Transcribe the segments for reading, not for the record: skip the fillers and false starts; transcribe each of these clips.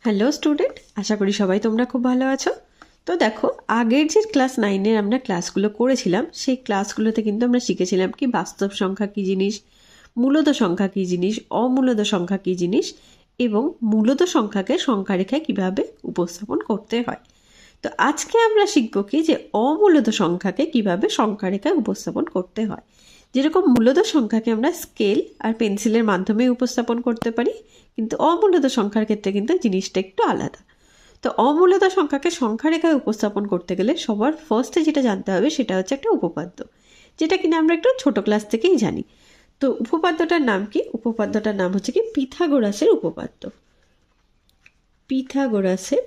Hello student, আশা করি সবাই তোমরা খুব ভালো আছো। তো দেখো, আগের যে ক্লাস 9-এর আমরা ক্লাসগুলো করেছিলাম সেই ক্লাসগুলোতে কিন্তু আমরা শিখেছিলাম কি বাস্তব সংখ্যা কী জিনিস, মূলদ সংখ্যা কী জিনিস, অমূলদ সংখ্যা কী জিনিস এবং মূলদ সংখ্যাকে সংখ্যারেখায় কিভাবে উপস্থাপন করতে হয়। তো আজকে আমরা শিখব কি যে অমূলদ সংখ্যাকে কিভাবে সংখ্যারেখায় উপস্থাপন করতে হয়। যেরকম মূলদ সংখ্যাকে আমরা স্কেল আর পেন্সিলের মাধ্যমে উপস্থাপন করতে পারি, কিন্তু অমূলদ সংখ্যার ক্ষেত্রে কিন্তু জিনিসটা একটু আলাদা। তো অমূলদ সংখ্যাকে সংখ্যারেখায় উপস্থাপন করতে গেলে সবার ফার্স্টে যেটা জানতে হবে সেটা হচ্ছে একটা উপপাদ্য, যেটা কিনা আমরা একটু ছোট ক্লাস থেকেই জানি। তো উপপাদ্যটার নাম কি? উপপাদ্যটার নাম হচ্ছে কি পিথাগোরাসের উপপাদ্য। পিথাগোরাসের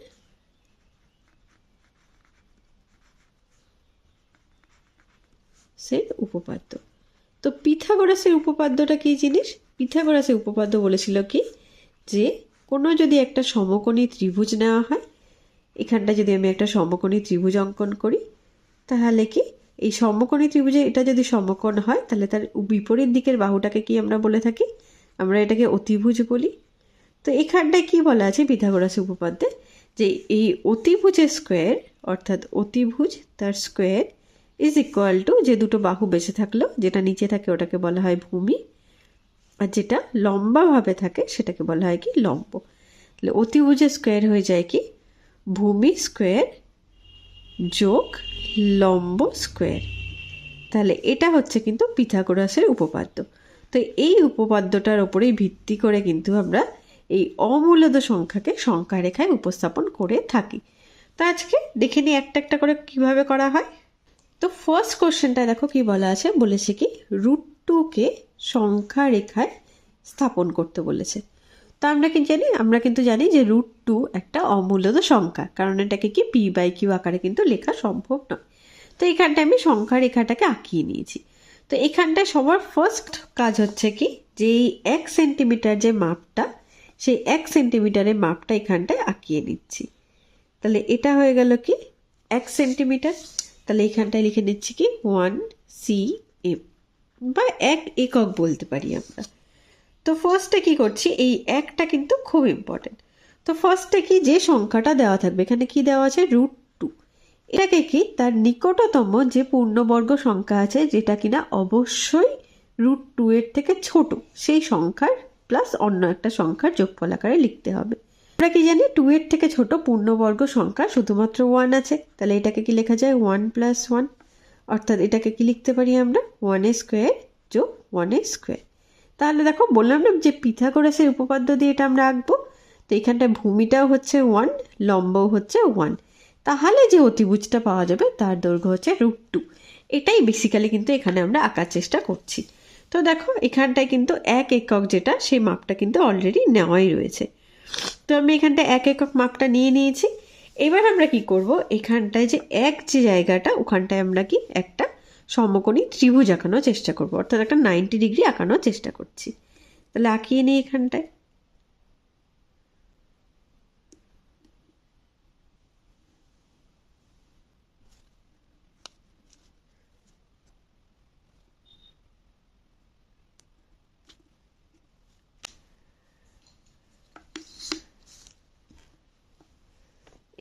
উপপাদ্য। তো পিথাগোরাসের উপপাদ্যটা কী জিনিস? পিথাগোরাসের উপপাদ্য বলেছিল কি যে কোনো যদি একটা সমকোণী ত্রিভুজ নেওয়া হয়, এখানটা যদি আমি একটা সমকোণী ত্রিভুজ অঙ্কন করি, তাহলে কি এই সমকোণী ত্রিভুজে এটা যদি সমকোণ হয় তাহলে তার বিপরীত দিকের বাহুটাকে কি আমরা বলে থাকি? আমরা এটাকে অতিভুজ বলি। তো এখানটায় কি বলা আছে পিথাগোরাসের উপপাদ্যে, যে এই অতিভুজের স্কোয়ার অর্থাৎ অতিভুজ তার স্কোয়ার ইজ ইকুয়াল টু যে দুটো বাহু বেঁচে থাকলো, যেটা নিচে থাকে ওটাকে বলা হয় ভূমি, আর যেটা লম্বাভাবে থাকে সেটাকে বলা হয় কি লম্ব। তাহলে অতিভুজের স্কোয়ার হয়ে যায় কি ভূমি স্কোয়ার যোগ লম্ব স্কোয়ার। তাহলে এটা হচ্ছে কিন্তু পিথাগোরাসের উপপাদ্য। তো এই উপপাদ্যটার ওপরেই ভিত্তি করে কিন্তু আমরা এই অমূলদ সংখ্যাকে সংখ্যারেখায় উপস্থাপন করে থাকি। তো আজকে দেখে নিই একটা একটা করে কিভাবে করা হয়। তো ফার্স্ট কোশ্চেনটা দেখো কি বলা আছে, বলেছে কি √2 কে সংখ্যারেখায় স্থাপন করতে বলেছে। তো আমরা কিন্তু জানি যে √2 একটা অমূলদ সংখ্যা, কারণ এটাকে কি p/q আকারে কিন্তু লেখা সম্ভব নয়। তো এখানটায় আমি সংখ্যারেখাটাকে আঁকিয়ে নিয়েছি। তো এখানটায় সবার ফার্স্ট কাজ হচ্ছে কি যে এই 1 সেন্টিমিটার যে মাপটা, সেই 1 সেন্টিমিটারের মাপটা এখানটায় আঁকিয়ে নিচ্ছি। তাহলে এটা হয়ে গেল কি 1 সেন্টিমিটার। তাহলে এখানটায় লিখে নিচ্ছি কি 1 cm বা 1 একক বলতে পারি আমরা। তো ফার্স্টে কি করছি, এই একটা কিন্তু খুব ইম্পর্টেন্ট। তো ফার্স্টে কি যে সংখ্যাটা দেওয়া থাকবে, এখানে কি দেওয়া আছে √2, এটাকে কি তার নিকটতম যে পূর্ণবর্গ সংখ্যা আছে যেটা কিনা অবশ্যই √2 এর থেকে ছোট, সেই সংখ্যার প্লাস অন্য একটা সংখ্যার যোগফল আকারে লিখতে হবে। আমরা কি জানি 2 এর থেকে ছোট পূর্ণবর্গ সংখ্যা শুধুমাত্র 1 আছে। তাহলে এটাকে কি লেখা যায় 1 + 1, অর্থাৎ এটাকে কি লিখতে পারি আমরা 1 স্কোয়ার যোগ 1 স্কোয়ার। তাহলে দেখো বললাম না যে পিথাগোরাসের উপপাদ্য দিয়ে এটা আমরা আঁকবো। তো এখানটায় ভূমিটাও হচ্ছে 1, লম্বও হচ্ছে 1, তাহলে যে অতিভুজটা পাওয়া যাবে তার দৈর্ঘ্য হচ্ছে √2। এটাই বেসিক্যালি কিন্তু এখানে আমরা আঁকার চেষ্টা করছি। তো দেখো এখানটায় কিন্তু 1 একক যেটা, সেই মাপটা কিন্তু অলরেডি নেওয়াই রয়েছে। তো আমি এখানটায় 1 একক মাপটা নিয়ে নিয়েছি। এবার আমরা কি করব, এখানটায় যে যে জায়গাটা, ওখানটায় আমরা কি একটা সমকোণী ত্রিভুজ আঁকানোর চেষ্টা করব, অর্থাৎ একটা 90 ডিগ্রি আঁকানোর চেষ্টা করছি। তাহলে আঁকিয়ে নিই এখানটায়।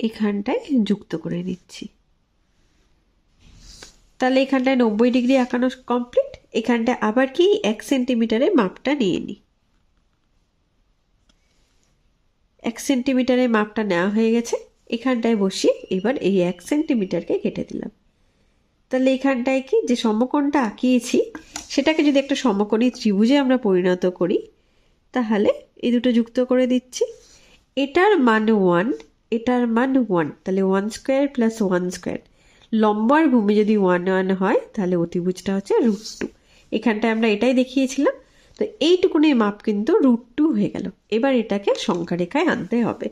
এখানটায় যুক্ত করে নিচ্ছি। তাহলে এখানটায় 90 ডিগ্রি আঁকানো কমপ্লিট। এখানটায় আবার কি 1 সেন্টিমিটারের মাপটা নিয়ে নিই। 1 সেন্টিমিটারের মাপটা নেওয়া হয়ে গেছে। এখানটায় বসিয়ে এবার এই 1 সেন্টিমিটারকে কেটে দিলাম। তাহলে এখানটায় কি যে সমকোণটা আঁকিয়েছি সেটাকে যদি একটা সমকোণী ত্রিভুজে আমরা পরিণত করি, তাহলে এই দুটো যুক্ত করে দিচ্ছি। এটার মান 1, এটার মান 1, তাহলে 1 স্কোয়ার প্লাস 1 স্কোয়ার। লম্ব আর ভূমি যদি 1 1 হয় তাহলে অতিভুজটা হচ্ছে √2। এখানটায় আমরা এটাই দেখিয়েছিলাম। তো এইটুকুনি মাপ কিন্তু √2 হয়ে গেল। এবার এটাকে সংখ্যারেখায় আনতে হবে।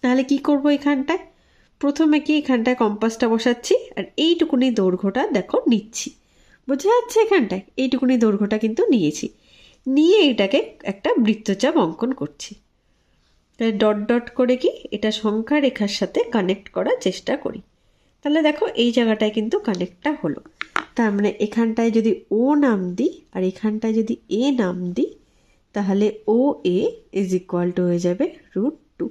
তাহলে কি করব, এখানটায় প্রথমে কি এখানটায় কম্পাসটা বসাচ্ছি আর এইটুকুনি দৈর্ঘ্যটা দেখো নিচ্ছি। বোঝা যাচ্ছে এখানটায় এইটুকুনি দৈর্ঘ্যটা কিন্তু নিয়েছি, নিয়ে এটাকে একটা বৃত্তচাপ অঙ্কন করছি। তাহলে ডট ডট করে কি এটা সংখ্যা রেখার সাথে কানেক্ট করার চেষ্টা করি। তাহলে দেখো এই জায়গাটায় কিন্তু কানেক্টটা হলো। তার মানে এখানটায় যদি ও নাম দিই আর এখানটায় যদি এ নাম দিই, তাহলে ও এ ইজ ইকুয়াল টু হয়ে যাবে √2।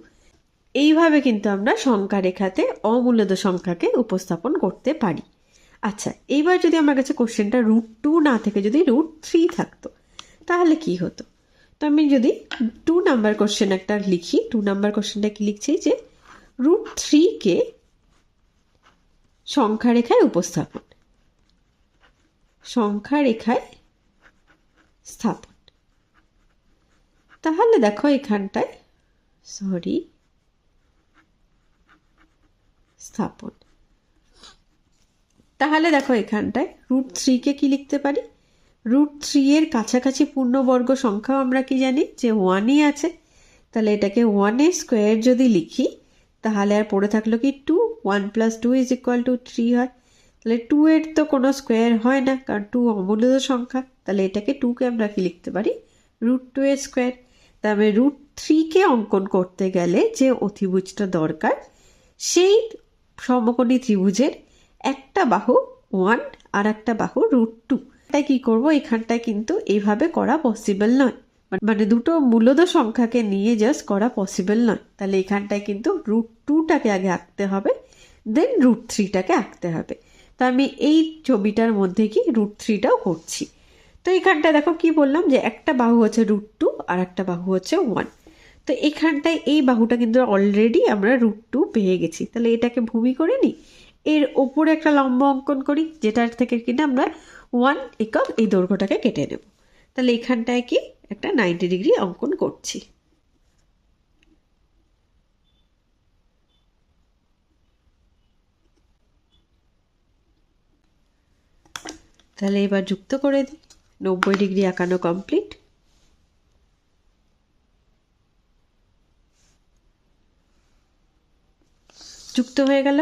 এইভাবে কিন্তু আমরা সংখ্যা রেখাতে অমূলদ সংখ্যাকে উপস্থাপন করতে পারি। আচ্ছা, এইবার যদি আমার কাছে কোশ্চেনটা √2 না থেকে যদি √3 থাকতো তাহলে কি হতো? তো আমি যদি 2 নাম্বার কোশ্চেন একটা লিখি, 2 নাম্বার কোশ্চেনটা কি লিখছি যে √3কে সংখ্যা রেখায় উপস্থাপন, সংখ্যা রেখায় স্থাপন। তাহলে দেখো এখানটায় স্থাপন। তাহলে দেখো এখানটায় √3কে কি লিখতে পারি? √3 এর কাছাকাছি পূর্ণবর্গ সংখ্যাও আমরা কি জানি যে 1ই আছে। তাহলে এটাকে 1 স্কোয়ার যদি লিখি তাহলে আর পড়ে থাকলো কি 2, 1 + 2 = 3 হয়। তাহলে 2 এর তো কোনো স্কোয়ার হয় না, কারণ 2 অমূলদ সংখ্যা। তাহলে এটাকে 2কে আমরা কি লিখতে পারি? √2 এর স্কোয়ার। তবে √3কে অঙ্কন করতে গেলে যে অতিভুজটা দরকার, সেই সমকোণী ত্রিভুজের একটা বাহু 1 আর একটা বাহু √2। তাই কি করব, এখানটায় কিন্তু এইভাবে করা পসিবল নয়, মানে দুটো মূলদ সংখ্যাকে নিয়ে জাস্ট করা পসিবল নয়। তাহলে এখানটায় কিন্তু √2টাকে আগে আঁকতে হবে, দেন √3টাকে আঁকতে হবে। তো আমি এই ছবিটার মধ্যে কি √3টাও করছি। তো এখানটায় দেখো কি বললাম যে একটা বাহু হচ্ছে √2 আর একটা বাহু হচ্ছে 1। তো এখানটায় এই বাহুটা কিন্তু অলরেডি আমরা √2 পেয়ে গেছি। তাহলে এটাকে ভূমি করে নিই, এর ওপরে একটা লম্ব অঙ্কন করি, যেটার থেকে কিনা আমরা 1 একক এই দৈর্ঘ্যটাকে কেটে নেব। তাহলে এখানটায় কি একটা 90 ডিগ্রি অঙ্কন করছি। তাহলে এবার যুক্ত করে দিই, 90 ডিগ্রি আঁকানো কমপ্লিট। যুক্ত হয়ে গেল।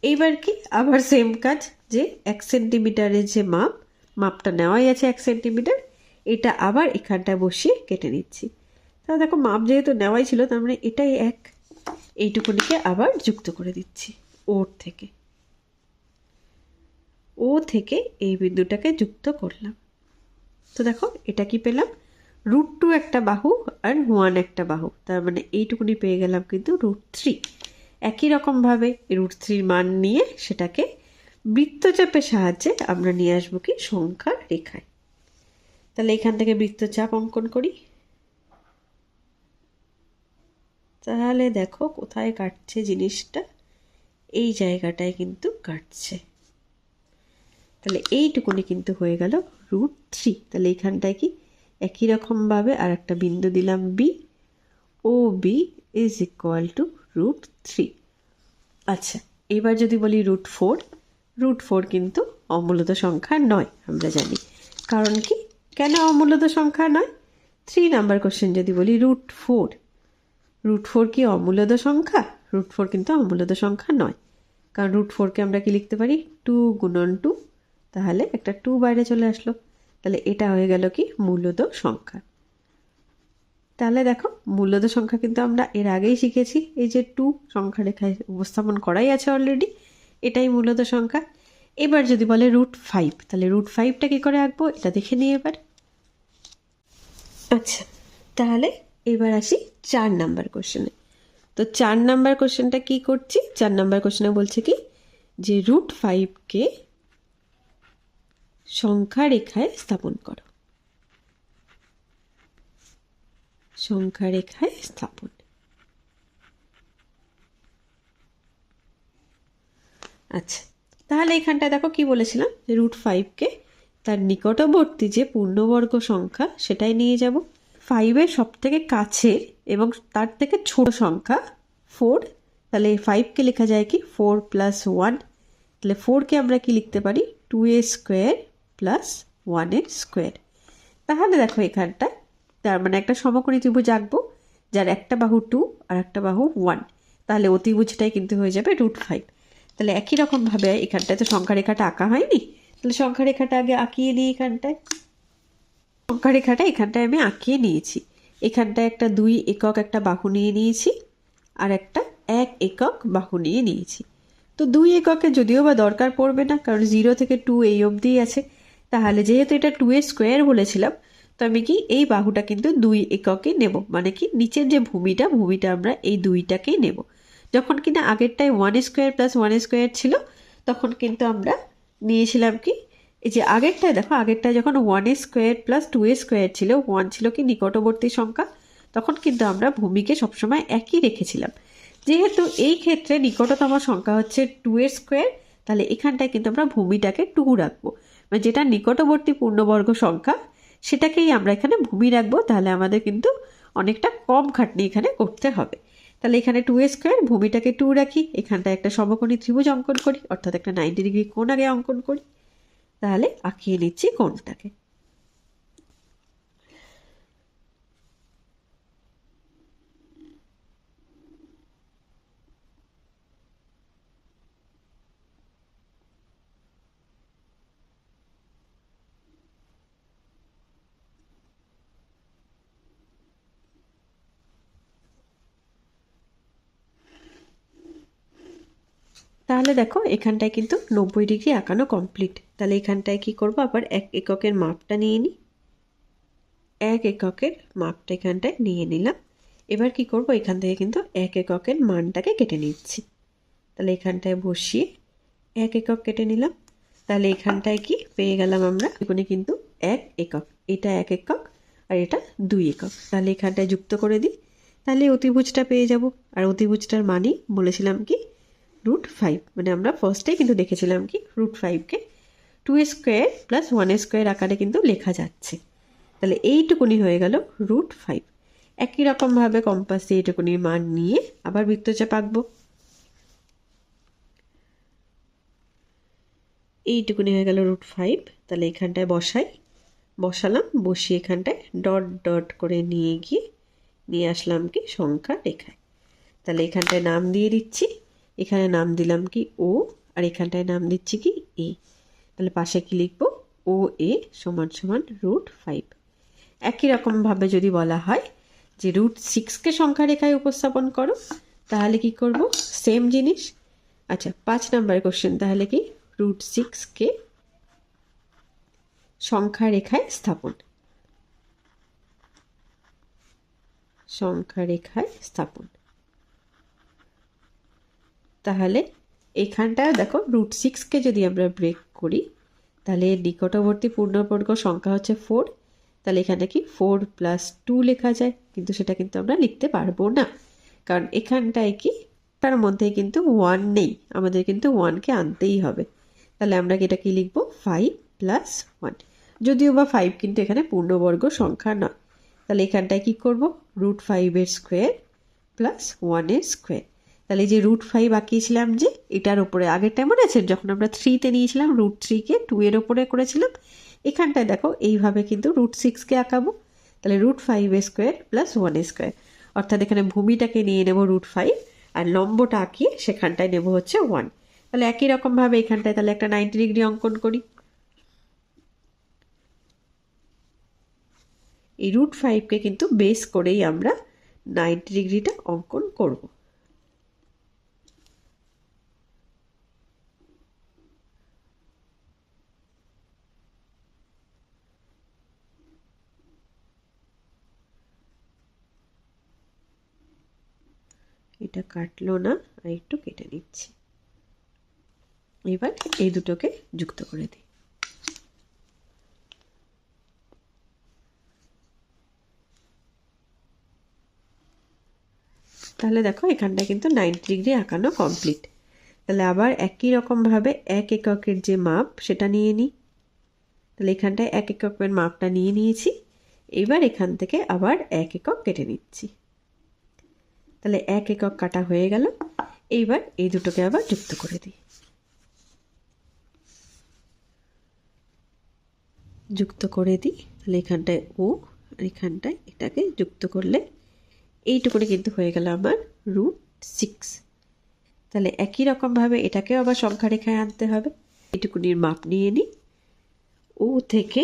এইবার কি আবার সেম কাজ, যে 1 সেন্টিমিটারের যে মাপটা নেওয়াই আছে 1 সেন্টিমিটার, এটা আবার এখানটায় বসিয়ে কেটে নিচ্ছি। তাহলে দেখো মাপ যেহেতু নেওয়াই ছিল, তার মানে এটাই 1। এইটুকুনিকে আবার যুক্ত করে দিচ্ছি ও থেকে এই বিন্দুটাকে যুক্ত করলাম। তো দেখো এটা কি পেলাম, √2 একটা বাহু আর 1 একটা বাহু, তার মানে এইটুকুনি পেয়ে গেলাম কিন্তু √3। একই রকমভাবে √3 মান নিয়ে সেটাকে বৃত্তচাপের সাহায্যে আমরা নিয়ে আসবো কি সংখ্যা রেখায়। তাহলে এখান থেকে বৃত্তচাপ অঙ্কন করি। তাহলে দেখো কোথায় কাটছে জিনিসটা, এই জায়গাটায় কিন্তু কাটছে। তাহলে এইটুকুনি কিন্তু হয়ে গেল √3। তাহলে এখানটায় কি একই রকমভাবে আর একটা বিন্দু দিলাম B, OB = √3। আচ্ছা, এবার যদি বলি √4 কিন্তু অমূলদ সংখ্যা নয়, আমরা জানি। কারণ কি, কেন অমূলদ সংখ্যা নয়? 3 নাম্বার কোশ্চেন যদি বলি √4 কি অমূলদ সংখ্যা? √4 কিন্তু অমূলদ সংখ্যা নয়, কারণ √4কে আমরা কি লিখতে পারি 2 × 2। তাহলে একটা 2 বাইরে চলে আসলো। তাহলে এটা হয়ে গেল কি মূলদ সংখ্যা। তাহলে দেখো মূলদ সংখ্যা কিন্তু আমরা এর আগেই শিখেছি, এই যে 2 সংখ্যা রেখায় উপস্থাপন করাই আছে অলরেডি, এটাই মূলদ সংখ্যা। এবার যদি বলে √5, তাহলে √5টা কি করে আঁকবো এটা দেখে নিই এবার। আচ্ছা, তাহলে এবার আসি 4 নাম্বার কোশ্চেনে। তো 4 নাম্বার কোশ্চেনটা কি করছি, 4 নাম্বার কোশ্চেনে বলছে কি যে √5কে সংখ্যা রেখায় স্থাপন করো, সংখ্যা রেখায় স্থাপন। আচ্ছা, তাহলে এখানটায় দেখো কি বলেছিলাম যে √5কে তার নিকটবর্তী যে পূর্ণবর্গ সংখ্যা সেটাই নিয়ে যাব। 5-এর সব থেকে কাছের এবং তার থেকে ছোট সংখ্যা 4। তাহলে 5কে লেখা যায় কি 4 + 1। তাহলে 4কে আমরা কি লিখতে পারি 2a² + 1a²। তাহলে দেখো এখানটা তার মানে একটা সমকোণী ত্রিভুজ আঁকবো যার একটা বাহু 2 আর একটা বাহু 1। তাহলে অতিভুজটাই কিন্তু হয়ে যাবে √5। তাহলে একই রকমভাবে এখানটায় তো সংখ্যা রেখাটা আঁকা হয়নি, তাহলে সংখ্যা রেখাটা আগে আঁকিয়ে নিই। সংখ্যা রেখাটা এখানটায় আমি আঁকিয়ে নিয়েছি। এখানটায় একটা 2 একক একটা বাহু নিয়ে নিয়েছি আর একটা 1 একক বাহু নিয়ে নিয়েছি। তো 2 এককে যদিও বা দরকার পড়বে না, কারণ 0 থেকে 2 এই অবধিই আছে। তাহলে যেহেতু এটা 2 এর স্কোয়ার বলেছিলাম, তো আমি কি এই বাহুটা কিন্তু 2 এককে নেব, মানে কি নিচের যে ভূমিটা আমরা এই 2টাকেই নেব। যখন কিনা আগেরটায় 1 স্কোয়ার প্লাস 1 স্কোয়ার ছিল, তখন কিন্তু আমরা নিয়েছিলাম কি, এই যে আগেরটায় দেখো, আগেরটায় যখন 1 স্কোয়ার প্লাস 2 স্কোয়ার ছিল, 1 ছিল কি নিকটবর্তী সংখ্যা, তখন কিন্তু আমরা ভূমিকে সবসময় একই রেখেছিলাম। যেহেতু এই ক্ষেত্রে নিকটতম সংখ্যা হচ্ছে 2 স্কোয়ার, তাহলে এখানটায় কিন্তু আমরা ভূমিটাকে 2 রাখবো, মানে যেটা নিকটবর্তী পূর্ণবর্গ সংখ্যা সেটাকেই আমরা এখানে ভূমি রাখবো। তাহলে আমাদের কিন্তু অনেকটা কম খাটনি এখানে করতে হবে। তাহলে এখানে 2 স্কোয়ার, ভূমিটাকে 2 রাখি, এখানটায় একটা সমকোণী ত্রিভুজ অঙ্কন করি, অর্থাৎ একটা 90 ডিগ্রি কোণ আগে অঙ্কন করি। তাহলে আঁকিয়ে নিচ্ছি কোণটাকে। তাহলে দেখো এখানটায় কিন্তু 90 ডিগ্রি আঁকানো কমপ্লিট। তাহলে এখানটায় কি করব, আবার 1 এককের মাপটা নিয়ে নিই। 1 এককের মাপটা এখানটায় নিয়ে নিলাম। এবার কি করব, এখান থেকে কিন্তু 1 এককের মানটাকে কেটে নিচ্ছি। তাহলে এখানটায় বসিয়ে 1 একক কেটে নিলাম। তাহলে এখানটায় কি পেয়ে গেলাম আমরা, এখানে কিন্তু 1 একক, এটা 1 একক আর এটা 2 একক। তাহলে এখানটায় যুক্ত করে দিই, তাহলে অতিভুজটা পেয়ে যাব। আর অতিভুজটার মানই বলেছিলাম কি √5, মানে আমরা ফার্স্টেই কিন্তু দেখেছিলাম কি √5কে 2 স্কোয়ার প্লাস 1 স্কোয়ার আকারে কিন্তু লেখা যাচ্ছে। তাহলে এইটুকুনি হয়ে গেল √5। একই রকমভাবে কম্পাস দিয়ে এইটুকুনির মান নিয়ে আবার বৃত্তচাপ আঁকবো। এইটুকুনি হয়ে গেল √5। তাহলে এখানটায় বসালাম, বসিয়ে এখানটায় ডট ডট করে নিয়ে আসলাম কি সংখ্যা রেখায়। তাহলে এখানটায় নাম দিয়ে দিচ্ছি, এখানে নাম দিলাম কি ও, আর এখানটায় নাম দিচ্ছি কি এ। তাহলে পাশে কি লিখবো, ও এ সমান সমান √5। একই রকমভাবে যদি বলা হয় যে √6কে সংখ্যা রেখায় উপস্থাপন করো, তাহলে কি করব, সেম জিনিস। আচ্ছা 5 নম্বর কোশ্চেন, তাহলে কি √6কে সংখ্যা রেখায় স্থাপন। তাহলে এখানটায় দেখো √6কে যদি আমরা ব্রেক করি, তাহলে নিকটবর্তী পূর্ণবর্গ সংখ্যা হচ্ছে 4। তাহলে এখানে কি 4 + 2 লেখা যায়, কিন্তু সেটা কিন্তু আমরা লিখতে পারবো না, কারণ এখানটায় কি তার মধ্যে কিন্তু 1 নেই, আমাদের কিন্তু 1কে আনতেই হবে। তাহলে আমরা এটা কি লিখবো, 5 + 1। যদিও বা 5 কিন্তু এখানে পূর্ণবর্গ সংখ্যা নয়। তাহলে এখানটায় কি করব, √5 স্কোয়ার প্লাস 1 স্কোয়ার। তাহলে যে √5 আঁকিয়েছিলাম, যে এটার উপরে আগেরটা মনে আছে যখন আমরা 3তে নিয়েছিলাম, √3কে 2 এর ওপরে করেছিলাম, এখানটায় দেখো এইভাবে কিন্তু √6কে আঁকাবো। তাহলে √5 স্কোয়ার প্লাস 1 স্কোয়ার, অর্থাৎ এখানে ভূমিটাকে নিয়ে নেব √5, আর লম্বটা আঁকিয়ে সেখানটায় নেব হচ্ছে 1। তাহলে একই রকমভাবে এখানটায় তাহলে একটা 90 ডিগ্রি অঙ্কন করি। এই √5কে কিন্তু বেস করেই আমরা 90 ডিগ্রিটা অঙ্কন করব। এটা কাটলো না, আর একটু কেটে নিচ্ছি। এবার এই দুটোকে যুক্ত করে দিই। তাহলে দেখো এখানটা কিন্তু 90 ডিগ্রি আঁকানো কমপ্লিট। তাহলে আবার একই রকমভাবে 1 এককের যে মাপ সেটা নিয়ে নিই। তাহলে এখানটায় 1 এককের মাপটা নিয়ে নিয়েছি। এবার এখান থেকে আবার 1 একক কেটে নিচ্ছি। তাহলে 1 একক কাটা হয়ে গেল। এইবার এই দুটোকে আবার যুক্ত করে দিই। তাহলে এখানটায় ও, আর এখানটায় এটাকে যুক্ত করলে এইটুকুনি কিন্তু হয়ে গেল আমার √6। তাহলে একই রকমভাবে এটাকেও আবার সংখ্যা রেখায় আনতে হবে। এইটুকুনির মাপ নিয়ে নিই, ও থেকে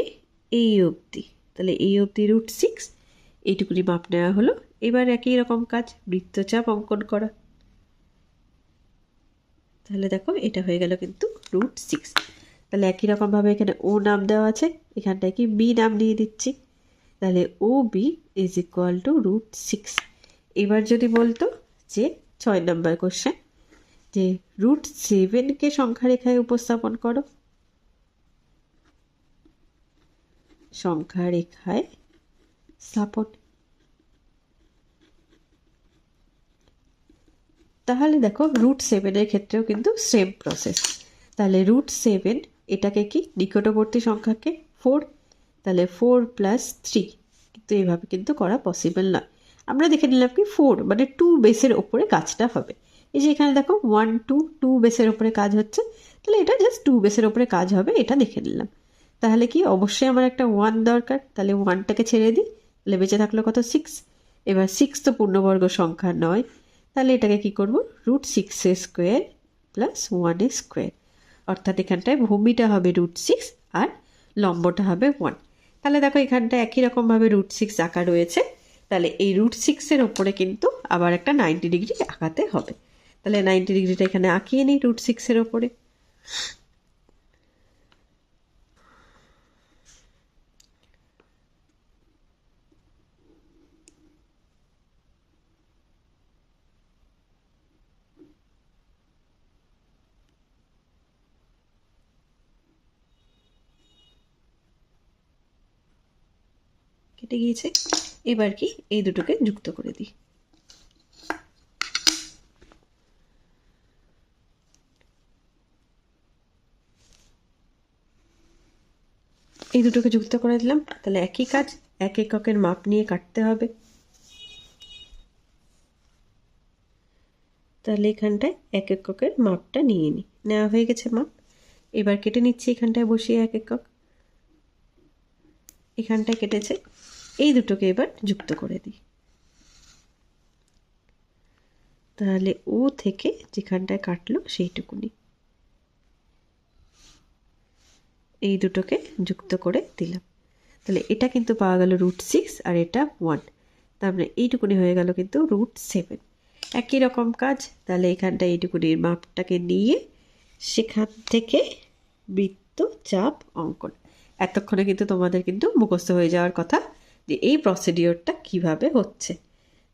এই অবধি। তাহলে এই অবধি √6, এইটুকুনি মাপ নেওয়া হলো। এবার একই রকম কাজ, বৃত্তচাপ অঙ্কন করা। তাহলে দেখো এটা হয়ে গেল কিন্তু √6। তাহলে একই রকমভাবে এখানে ও নাম দেওয়া আছে, এখানটায় কি বি নাম দিয়ে দিচ্ছি। তাহলে ও বি ইজ ইকুয়াল টু √6। এবার যদি বলতো যে 6 নম্বর কোশ্চেন, যে √7কে সংখ্যা রেখায় উপস্থাপন করো, সংখ্যা রেখায় স্থাপন। তাহলে দেখো √7 ক্ষেত্রেও কিন্তু সেম প্রসেস। তাহলে √7 এটাকে কি নিকটবর্তী সংখ্যাকে 4, তাহলে 4 + 3, কিন্তু এইভাবে কিন্তু করা পসিবল নয়। আমরা দেখে নিলাম কি 4 মানে 2 বেসের ওপরে কাজটা হবে। এই যে এখানে দেখো 1 2 2 বেসের ওপরে কাজ হচ্ছে, তাহলে এটা জাস্ট 2 বেসের ওপরে কাজ হবে, এটা দেখে নিলাম। তাহলে কি অবশ্যই আমার একটা 1 দরকার, তাহলে 1টাকে ছেড়ে দিই, তাহলে বেঁচে থাকলো কত 6। এবার 6 তো পূর্ণবর্গ সংখ্যা নয়, তাহলে এটাকে কি করব √6² + 1² অর্থাৎ এখানটায় ভূমিটা হবে √6 আর লম্বটা হবে 1। তাহলে দেখো এখানটা একই রকমভাবে √6 আঁকা রয়েছে, তাহলে এই √6 ওপরে কিন্তু আবার একটা 90 ডিগ্রি আঁকাতে হবে। তাহলে 90 ডিগ্রিটা এখানে আঁকিয়ে নিই √6 ওপরে। কেটে গিয়েছে। এবার কি এই দুটোকে যুক্ত করে দিই। এই দুটোকে যুক্ত করে দিলাম, তাহলে একই কাজ, 1 এককের মাপ নিয়ে কাটতে হবে। তাহলে এখানটায় 1 এককের মাপটা নিয়ে নিই, নেওয়া হয়ে গেছে মাপ। এবার কেটে নিচ্ছি এখানটায় বসিয়ে 1 একক, এখানটায় কেটেছে। এই দুটোকে এবার যুক্ত করে দিই। তাহলে ও থেকে যেখানটায় কাটলো সেইটুকুনি, এই দুটোকে যুক্ত করে দিলাম। তাহলে এটা কিন্তু পাওয়া গেল √6 আর এটা 1, তার মানে এইটুকুনি হয়ে গেল কিন্তু √7। একই রকম কাজ, তাহলে এখানটা এইটুকুনির মাপটাকে নিয়ে সেখান থেকে বৃত্তচাপ অঙ্কন। এতক্ষণে কিন্তু তোমাদের কিন্তু মুখস্থ হয়ে যাওয়ার কথা যে এই প্রসিডিওরটা কিভাবে হচ্ছে।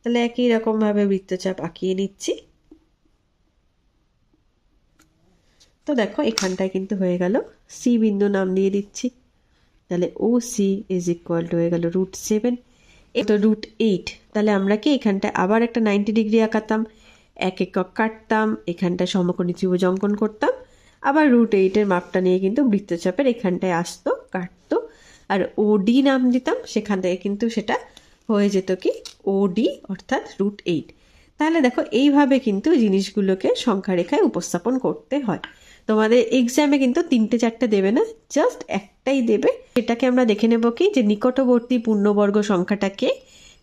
তাহলে একই রকমভাবে বৃত্তচাপ আঁকিয়ে নিচ্ছি। তো দেখো এখানটায় কিন্তু হয়ে গেল সি বিন্দু, নাম দিয়ে দিচ্ছি। তাহলে ও সি ইজ ইকুয়াল টু হয়ে গেল √7, এ তো √8। তাহলে আমরা কি এখানটায় আবার একটা 90 ডিগ্রি আঁকাতাম, 1 একক কাটতাম, এখানটায় সমকোণী ত্রিভুজ অঙ্কন করতাম, আবার √8 মাপটা নিয়ে কিন্তু বৃত্তচাপের এখানটায় আসতো, কাটতো, আর ওডি নাম দিতাম, সেখান থেকে কিন্তু সেটা হয়ে যেত কি ওডি অর্থাৎ √8। তাহলে দেখো এইভাবে কিন্তু জিনিসগুলোকে সংখ্যা রেখায় উপস্থাপন করতে হয়। তোমাদের এক্সামে কিন্তু 3টে 4টে দেবে না, জাস্ট একটাই দেবে। সেটাকে আমরা দেখে নেব কি যে নিকটবর্তী পূর্ণবর্গ সংখ্যাটাকে,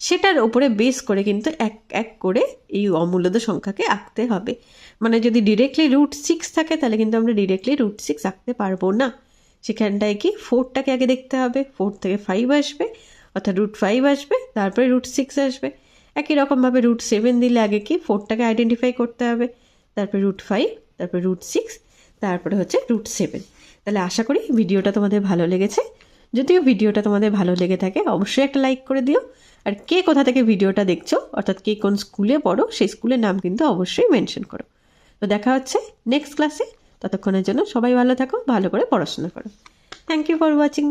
সেটার ওপরে বেস করে কিন্তু এক এক করে এই অমূল্যদ সংখ্যাকে আঁকতে হবে। মানে যদি ডিরেক্টলি √6 থাকে তাহলে কিন্তু আমরা ডিরেক্টলি √6 আঁকতে পারবো না। সেখানটায় কি 4টাকে আগে দেখতে হবে, 4 থেকে 5 আসবে অর্থাৎ √5 আসবে, তারপরে √6 আসবে। একই রকমভাবে √7 দিলে আগে কি 4টাকে আইডেন্টিফাই করতে হবে, তারপরে √5, তারপরে √6, তারপরে হচ্ছে √7। তাহলে আশা করি ভিডিওটা তোমাদের ভালো লেগেছে। যদিও ভিডিওটা তোমাদের ভালো লেগে থাকে অবশ্যই একটা লাইক করে দিও। আর কে কোথা থেকে ভিডিওটা দেখছো অর্থাৎ কে কোন স্কুলে পড়ো সেই স্কুলের নাম কিন্তু অবশ্যই মেনশন করো। তো দেখা হচ্ছে নেক্সট ক্লাসে, ততক্ষণের জন্য সবাই ভালো থাকো, ভালো করে পড়াশোনা করো। Thank you for watching.